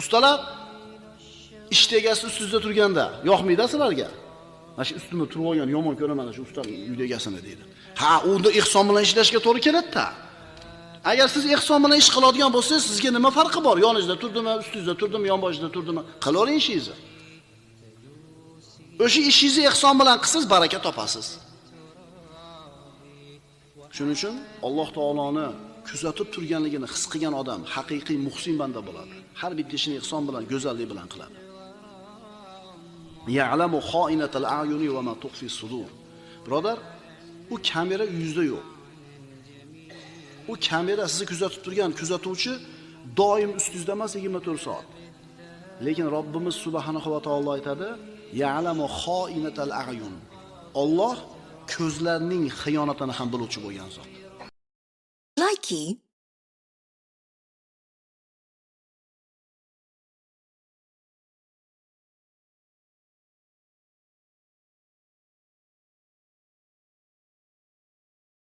Ustalar ish egasi ustingizda turganda yoqmaydi sizlarga. Mana shu ustimda turib olgan yomon ko'raman shu usta uy egasini deydi. Ha, unda ehson bilan ishlashga to'g'ri keladi-da. Agar siz ehson bilan ish qiladigan bo'lsangiz, sizga nima farqi bor? Yoningizda turdimi, ustingizda turdimi, yonboshingizda turdimi? Qilavering ishingizni. O'sha ishingizni ehson bilan qilsangiz baraka topasiz. Shuning uchun Alloh taoloni kuzatib turganligini his qilgan odam haqiqiy muhsin banda bo'ladi. Har bitta ishini ehson bilan, go'zallik bilan qiladi. Ya'lamu xoinatal a'yuni va ma tukhfi sudur. Birodar, u kamera yuzda yo'q. U kamera sizni kuzatib turgan kuzatuvchi doim ustingizda emas 24 soat. Lekin Robbimiz subhanahu va taolo aytadi: "Ya'lamu xoinatal a'yun." Alloh ko'zlarning xiyonatini ham biluvchi bo'lgan zot. Likey